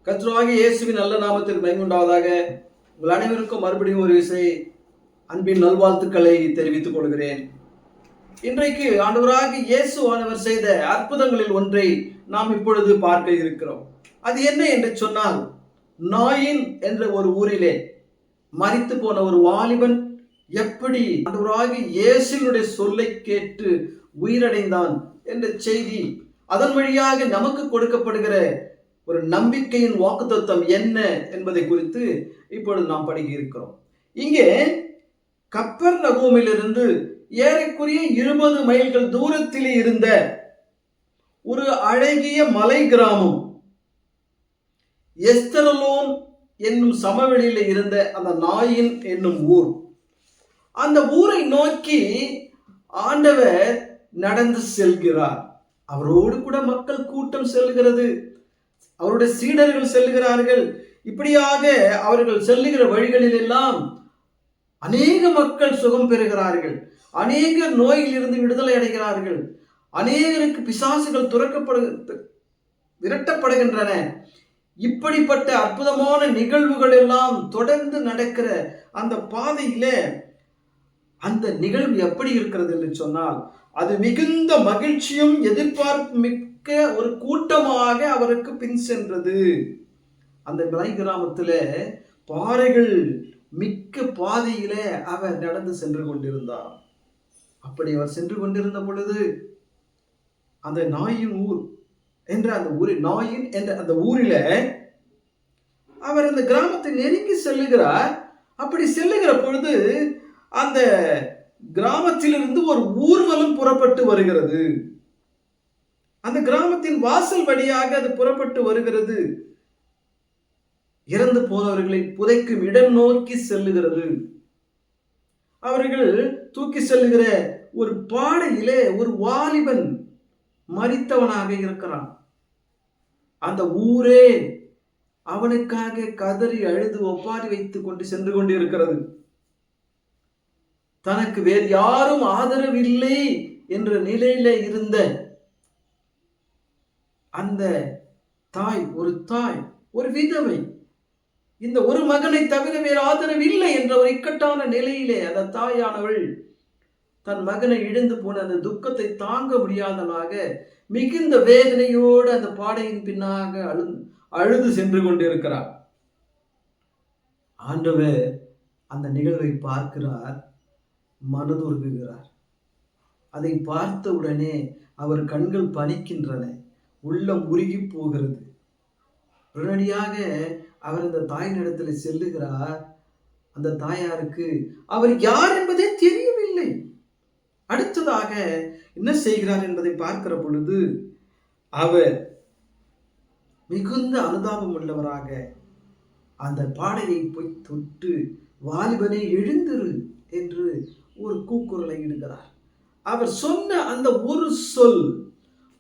கர்த்தராகிய இயேசுவின் நல்ல நாமத்தில் மகிமையுண்டாவதாக. உங்கள் அனைவருக்கும் மறுபடியும் ஒரு விசை அன்பின் நல்வாழ்த்துக்களை தெரிவித்துக் கொள்கிறேன். இன்றைக்கு ஆண்டவராகிய இயேசுவானவர் செய்த அற்புதங்களில் ஒன்றை நாம் இப்பொழுது பார்க்க இருக்கிறோம். அது என்ன என்று சொன்னால், நாயின் என்ற ஒரு ஊரிலே மரித்து போன ஒரு வாலிபன் எப்படி ஆண்டவராகிய இயேசுவினுடைய சொல்லை கேட்டு உயிரடைந்தான் என்ற செய்தி, அதன் வழியாக நமக்கு கொடுக்கப்படுகிற ஒரு நம்பிக்கையின் வாக்குத்தத்தம் என்ன என்பதை குறித்து இப்பொழுது நாம் படிக்க இருக்கிறோம். இங்கே கப்பர்நகூமிலிருந்து ஏறக்குறைய 20 மைல்கள் தூரத்திலே இருந்த ஒரு அழகிய மலை கிராமம் எஸ்தரலோன் என்னும் சமவெளியில இருந்த அந்த நாயின் என்னும் ஊர். அந்த ஊரை நோக்கி ஆண்டவர் நடந்து செல்கிறார். அவரோடு கூட மக்கள் கூட்டம் செல்கிறது. அவருடைய சீடர்கள் செல்கிறார்கள். இப்படியாக அவர்கள் செல்லுகிற வழிகளில் எல்லாம் அநேக மக்கள் சுகம் பெறுகிறார்கள். அநேகர் நோயில் இருந்து விடுதலை அடைகிறார்கள். அநேகருக்கு பிசாசுகள் விரட்டப்படுகின்றன. இப்படிப்பட்ட அற்புதமான நிகழ்வுகள் எல்லாம் தொடர்ந்து நடக்கிற அந்த பாதையில அந்த நிகழ்வு எப்படி இருக்கிறது என்று சொன்னால், அது மிகுந்த மகிழ்ச்சியும் எதிர்பார்ப்பு மிக்க ஒரு கூட்டமாக அவருக்கு பின் சென்றது. அந்த மலை கிராமத்துல பாறைகள் மிக்க பாதையில அவர் நடந்து சென்று கொண்டிருந்தார். அப்படி அவர் சென்று கொண்டிருந்த பொழுது அந்த நாயின் ஊர் என்ற அந்த ஊரில் நாயின் என்ற அந்த ஊரில அவர் அந்த கிராமத்தை நெருங்கி செல்லுகிறார். அப்படி செல்லுகிற பொழுது அந்த கிராமத்திலிருந்து ஒரு ஊர்வலம் புறப்பட்டு வருகிறது. அந்த கிராமத்தின் வாசல் வழியாக அது புறப்பட்டு வருகிறது. இறந்து போனவர்களை புதைக்கும் இடம் நோக்கி செல்லுகிறது. அவர்கள் தூக்கி செல்லுகிற ஒரு பாடையிலே ஒரு வாலிபன் மரித்தவனாக இருக்கிறான். அந்த ஊரே அவனுக்காக கதறி அழுது ஒப்பாரி வைத்துக் கொண்டு சென்று கொண்டிருக்கிறது. தனக்கு வேறு யாரும் ஆதரவில்லை என்ற நிலையில இருந்த அந்த தாய், ஒரு விதவை, இந்த ஒரு மகனை தவிர வேறு ஆதரவு இல்லை என்ற ஒரு இக்கட்டான நிலையிலே அந்த தாயானவள் தன் மகனை இழந்து போன அந்த துக்கத்தை தாங்க முடியாதவளாக மிகுந்த வேதனையோடு அந்த பாடையின் பின்னாக அழுது சென்று கொண்டிருக்கிறார். ஆண்டவர் அந்த நிகழ்வை பார்க்கிறார், மனதுருகுகிறார். அதை பார்த்த உடனே அவர் கண்கள் பனிக்கின்றன, உள்ளம் உருகி போகிறது. உடனடியாக அவர் அந்த தாயினிடத்தில் செல்லுகிறார். அந்த தாயாருக்கு அவர் யார் என்பதே தெரியவில்லை. அடுத்ததாக என்ன செய்கிறார் என்பதை பார்க்கிற பொழுது அவர் மிகுந்த அனுதாபம் உள்ளவராக அந்த பாடையை போய் தொட்டு, வாலிபனை எழுந்திரு என்று ஒரு கூக்குரலை இடுகிறார். அவர் சொன்ன அந்த ஒரு சொல்,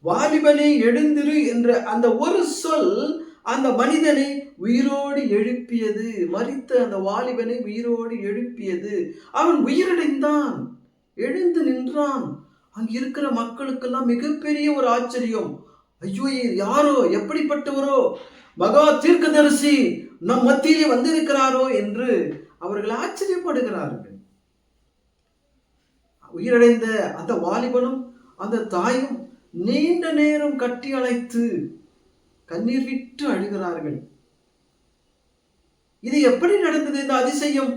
வாலிபனை எழுந்திரு என்ற அந்த ஒரு சொல் அந்த மனிதனை உயிரோடு எழுப்பியது. மரித்த அந்த வாலிபனை உயிரோடு எழுப்பியது. அவன் உயிரடைந்தான், எழுந்து நின்றான். அங்கு இருக்கிற மக்களுக்கெல்லாம் மிகப்பெரிய ஒரு ஆச்சரியம். ஐயோ, யாரோ, எப்படிப்பட்டவரோ, மகா தீர்க்கதரிசி நம் மத்தியிலே வந்திருக்கிறாரோ என்று அவர்கள் ஆச்சரியப்படுகிறார்கள். உயிரடைந்த அந்த வாலிபனும் அந்த தாயும் நீண்ட நேரம் கட்டி அழைத்து கண்ணீர் விட்டு அழுகிறார்கள். இது எப்படி நடந்தது? இந்த அதிசயம்,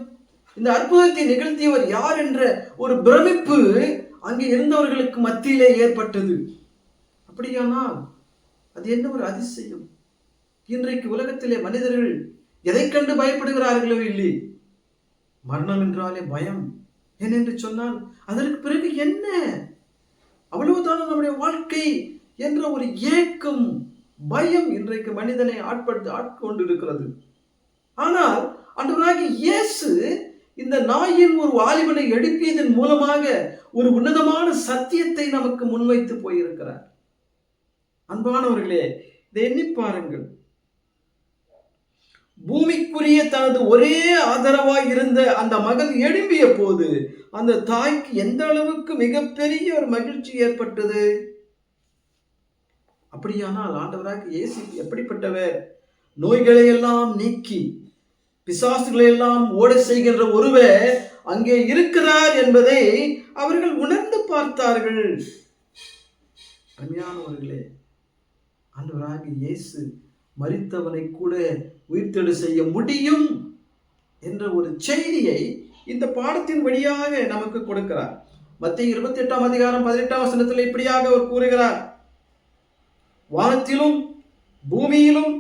இந்த அற்புதத்தை நிகழ்த்தியவர் யார் என்ற ஒரு பிரமிப்பு அங்கே இருந்தவர்களுக்கு மத்தியிலே ஏற்பட்டது. அப்படியானால் அது என்ன ஒரு அதிசயம்! இன்றைக்கு உலகத்திலே மனிதர்கள் எதை கண்டு பயப்படுகிறார்களோ இல்லை, மரணம் என்றாலே பயம். ஏனென்று சொன்னால் அதற்கு பிறகு என்ன, அவ்வளவுதான் நம்முடைய வாழ்க்கை என்ற ஒரு ஏக்கம், பயம் இன்றைக்கு மனிதனை ஆட்கொண்டிருக்கிறது. ஆனால் ஆண்டவராகிய இயேசு இந்த நாயின் ஒரு வாலிபனை எழுப்பியதன் மூலமாக ஒரு உன்னதமான சத்தியத்தை நமக்கு முன்வைத்து போயிருக்கிறார். அன்பானவர்களே, இதை எண்ணி பாருங்கள். பூமிக்குரிய தனது ஒரே ஆதரவாய் இருந்த அந்த மகன் எழும்பிய போது அந்த தாய்க்கு எந்த அளவுக்கு மிகப்பெரிய ஒரு மகிழ்ச்சி ஏற்பட்டது. அப்படியானால் ஆண்டவராக இயேசு எப்படிப்பட்டவர்? நோய்களை எல்லாம் நீக்கி பிசாசுகளை எல்லாம் ஓட செய்கின்ற ஒருவர் அங்கே இருக்கிறார் என்பதை அவர்கள் உணர்ந்து பார்த்தார்கள். அருமையானவர்களே, ஆண்டவராகிய இயேசு மரித்தவனை கூட உயிர்த்தெழ செய்ய முடியும் என்ற ஒரு செய்தியை இந்த பாடத்தின் வழியாக நமக்கு கொடுக்கிறார். மத்தேயு 28 அதிகாரம் 18 வசனத்தில் இப்படியாக அவர் கூறுகிறார், வானத்திலும் பூமியிலும்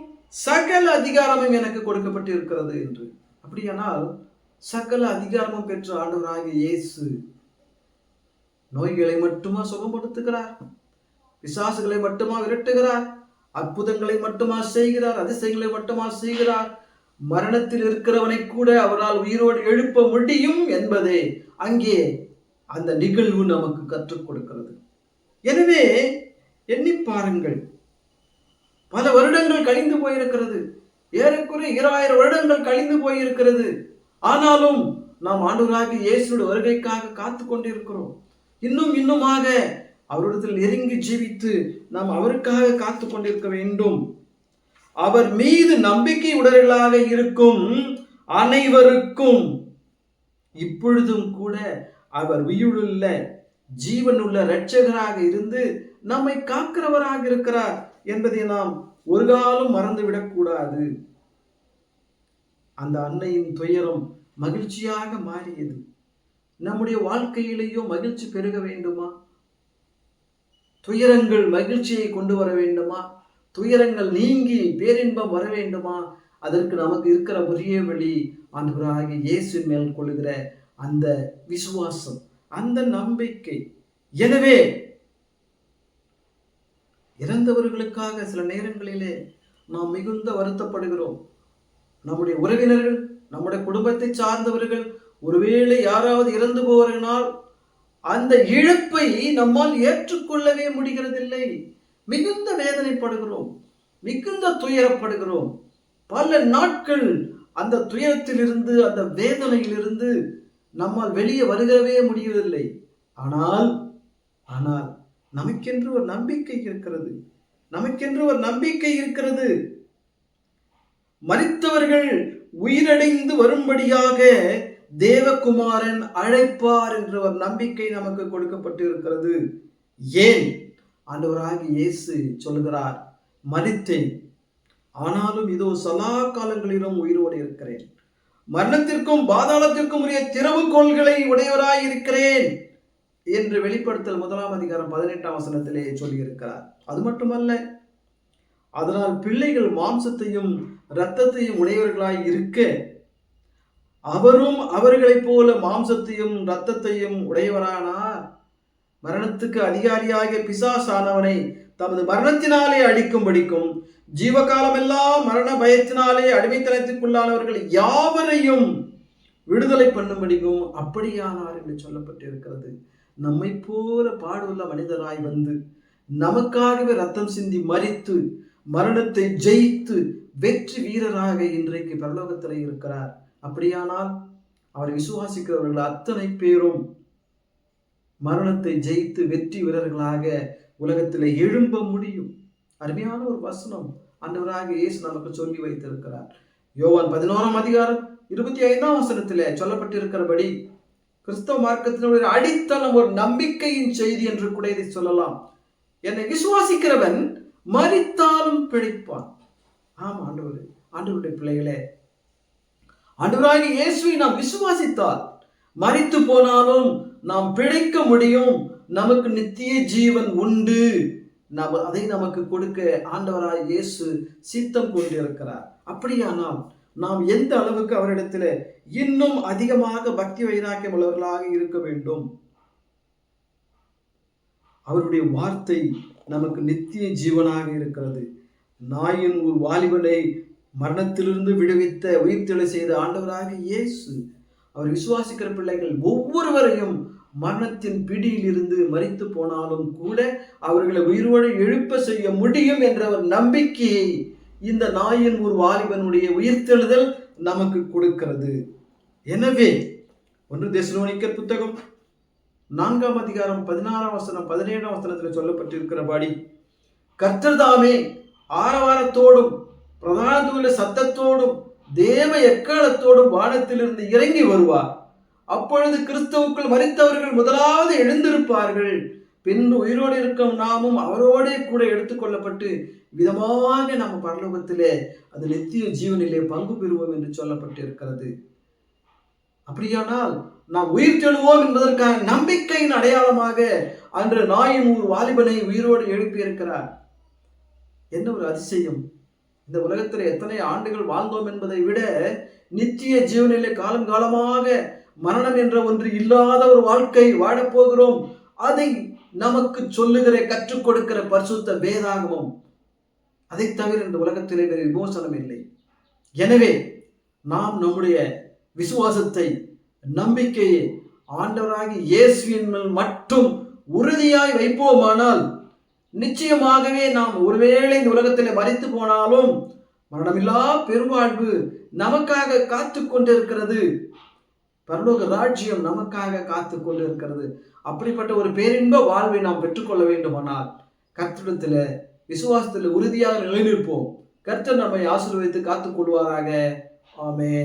சகல அதிகாரமும் எனக்கு கொடுக்கப்பட்டு இருக்கிறது என்று. அப்படியானால் சகல அதிகாரமும் பெற்ற ஆண்டவராகிய இயேசு நோய்களை மட்டுமா சுகப்படுத்துகிறார்? பிசாசுகளை மட்டுமா விரட்டுகிறார்? அற்புதங்களை மட்டுமா செய்கிறார்? அதிசயங்களை மட்டுமா செய்கிறார்? மரணத்தில் இருக்கிறவனை கூட அவரால் உயிரோடு எழுப்ப முடியும் என்பதே அங்கே அந்த நிகழ்வு நமக்கு கற்றுக் கொடுக்கிறது. எனவே எண்ணி பாருங்கள், பல வருடங்கள் கழிந்து போயிருக்கிறது. ஏறக்குறைய 2000 வருடங்கள் கழிந்து போயிருக்கிறது. ஆனாலும் நாம் ஆண்டவராகிய இயேசுடைய வருகைக்காக காத்து கொண்டிருக்கிறோம். இன்னுமாக அவரிடத்தில் நெருங்கி ஜீவித்து நாம் அவருக்காக காத்து கொண்டிருக்க வேண்டும். அவர் மீது நம்பிக்கை உடையவர்களாக இருக்கும் அனைவருக்கும் இப்பொழுதும் கூட அவர் உயிருள்ள ஜீவனுள்ள இரட்சகராக இருந்து நம்மை காக்கிறவராக இருக்கிறார் என்பதை நாம் ஒரு காலம் மறந்துவிடக் கூடாது. அந்த அன்னையின் துயரம் மகிழ்ச்சியாக மாறியது. நம்முடைய வாழ்க்கையிலேயோ மகிழ்ச்சி பெருக வேண்டுமா? துயரங்கள் மகிழ்ச்சியை கொண்டு வர வேண்டுமா? துயரங்கள் நீங்கி பேரின்பம் வர வேண்டுமா? அதற்கு நமக்கு இருக்கிற ஒரே வழி ஆண்டவராகிய இயேசுவின் மேல் கொள்ளுகிற அந்த விசுவாசம், அந்த நம்பிக்கை. எனவே இறந்தவர்களுக்காக சில நேரங்களிலே நாம் மிகுந்த வருத்தப்படுகிறோம். நம்முடைய உறவினர்கள், நம்முடைய குடும்பத்தை சார்ந்தவர்கள் ஒருவேளை யாராவது இறந்து போவதனால் அந்த இழப்பை நம்மால் ஏற்றுக்கொள்ளவே முடிகிறதில்லை. மிகுந்த வேதனைப்படுகிறோம், மிகுந்த துயரப்படுகிறோம். பல நாட்கள் அந்த துயரத்திலிருந்து, அந்த வேதனையிலிருந்து நம்மால் வெளியே வருகவே முடியவில்லை. ஆனால் நமக்கென்று ஒரு நம்பிக்கை இருக்கிறது. நமக்கென்று ஒரு நம்பிக்கை இருக்கிறது. மரித்தவர்கள் உயிரடைந்து வரும்படியாக தேவகுமாரன் அழைப்பார் என்ற ஒரு நம்பிக்கை நமக்கு கொடுக்கப்பட்டு இருக்கிறது. ஏன்? ஆண்டவராகிய இயேசு சொல்கிறார், மரித்தேன், ஆனாலும் இதோ சதா காலங்களிலும் உயிரோடு இருக்கிறேன். மரணத்திற்கும் பாதாளத்திற்கும் உரிய திறவுகோல்களை உடையவராய் இருக்கிறேன் என்று வெளிப்படுத்தல் 1 அதிகாரம் 18 வசனத்திலே சொல்லியிருக்கிறார். அது மட்டுமல்ல, அதனால் பிள்ளைகள் மாம்சத்தையும் இரத்தத்தையும் உடையவர்களாய் இருக்க அவரும் அவர்களைப் போல மாம்சத்தையும் இரத்தத்தையும் உடையவரானார். மரணத்துக்கு அதிகாரியாகிய பிசாசானவனை தமது மரணத்தினாலே அடிக்கும்படிக்கும் ஜீவகாலம் எல்லாம் மரண பயத்தினாலே அடிமைத்தனத்திற்குள்ளானவர்கள் யாவரையும் விடுதலை பண்ணும்படிக்கும் அப்படியானார் என்று சொல்லப்பட்டிருக்கிறது. நம்மை போல பாடுள்ள மனிதராய் வந்து நமக்காகவே ரத்தம் சிந்தி மரித்து மரணத்தை ஜெயித்து வெற்றி வீரராக இன்றைக்கு பரலோகத்தில் இருக்கிறார். அப்படியானால் அவரை விசுவாசிக்கிறவர்கள் அத்தனை பேரும் மரணத்தை ஜெயித்து வெற்றி வீரர்களாக உலகத்தில் எழும்ப முடியும். அருமையான ஒரு வசனம் ஆண்டவராகிய இயேசு நமக்கு சொல்லி வைத்திருக்கிறார். யோவான் 11 அதிகாரம் 25 வசனத்திலே சொல்லப்பட்டிருக்கிறபடி கிறிஸ்தவ மார்க்கத்தினுடைய அடித்தளம் ஒரு நம்பிக்கையின் செய்தி என்று கூட இதை சொல்லலாம். என்னை விசுவாசிக்கிறவன் மரித்தாலும் பிழைப்பான். ஆம் ஆண்டவருடைய பிள்ளைகளே, ஆண்டவராகிய இயேசுவை நாம் விசுவாசித்தால் மரித்து போனாலும் நாம் பிழைக்க முடியும். நமக்கு நித்திய ஜீவன் உண்டு. அதை நமக்கு கொடுக்க ஆண்டவராகிய இயேசு சித்தம் கொண்டிருக்கிறார். அப்படியானால் நாம் எந்த அளவுக்கு அவரிடத்தில் இன்னும் அதிகமாக பக்தி வைராக்கியம் உள்ளவர்களாக இருக்க வேண்டும். அவருடைய வார்த்தை நமக்கு நித்திய ஜீவனாக இருக்கிறது. நாயின் ஒரு வாலிபனை மரணத்திலிருந்து விடுவித்த உயிர்த்தெழ செய்த ஆண்டவராகிய இயேசு அவர் விசுவாசிக்கிற பிள்ளைகள் ஒவ்வொருவரையும் மரணத்தின் பிடியில் இருந்து மரித்து போனாலும் கூட அவர்களை உயிரோடு எழுப்ப செய்ய முடியும் என்ற ஒரு நம்பிக்கையை இந்த நாயின் ஒரு வாலிபனுடைய உயிர்த்தெழுதல் நமக்கு கொடுக்கிறது. எனவே 1 தெசலோனிக்கர் புத்தகம் 4 அதிகாரம் 16 வசனம் 17 வசனத்தில் சொல்லப்பட்டிருக்கிறபடி கர்த்தர் தாமே ஆரவாரத்தோடும் பிரதான தூதனுடைய சத்தத்தோடும் தேவ எக்காலத்தோடும் வானத்திலிருந்து இறங்கி வருவார். அப்பொழுது கிறிஸ்துவுக்குள் மரித்தவர்கள் முதலாவது எழுந்திருப்பார்கள். பின்பு உயிரோடு இருக்கும் நாமும் அவரோடே கூட எடுத்துக்கொள்ளப்பட்டு விதமாக நாம் பரலோகத்திலே அது நித்திய ஜீவனிலே பங்கு பெறுவோம் என்று சொல்லப்பட்டு இருக்கிறது. அப்படியானால் நாம் உயிர் தெழுவோம் என்பதற்கான நம்பிக்கையின் அடையாளமாக அன்று நாயின் ஒரு வாலிபனை உயிரோடு எழுப்பி இருக்கிறார். என்ன ஒரு அதிசயம்! இந்த உலகத்தில் எத்தனை ஆண்டுகள் வாழ்ந்தோம் என்பதை விட நித்திய ஜீவனிலே காலம் காலமாக மரணம் என்ற ஒன்று இல்லாத ஒரு வாழ்க்கை வாழப்போகிறோம். அதை நமக்கு சொல்லுகிற கற்றுக் கொடுக்கிற பரிசுத்த வேதாகமம். அதை தவிர இந்த உலகத்திலே வேறு விமோசனம் இல்லை. எனவே நாம் நம்முடைய விசுவாசத்தை, நம்பிக்கையை ஆண்டவராகிய இயேசுவின் மேல் மட்டும் உறுதியாய் வைப்போமானால் நிச்சயமாகவே நாம் ஒருவேளை இந்த உலகத்திலே மரித்து போனாலும் மரணமில்லா பெருவாழ்வு நமக்காக காத்து கொண்டிருக்கிறது. பரலோக ராஜ்யம் நமக்காக காத்து கொண்டிருக்கிறது. அப்படிப்பட்ட ஒரு பேரின்ப வாழ்வை நாம் பெற்றுக்கொள்ள வேண்டுமானால் கர்த்தரிடத்தில் விசுவாசத்தில் உறுதியாக நிலைநிற்போம். கர்த்தர் நம்மை ஆசீர்வதித்து காத்துக் கொள்வாராக. ஆமென்.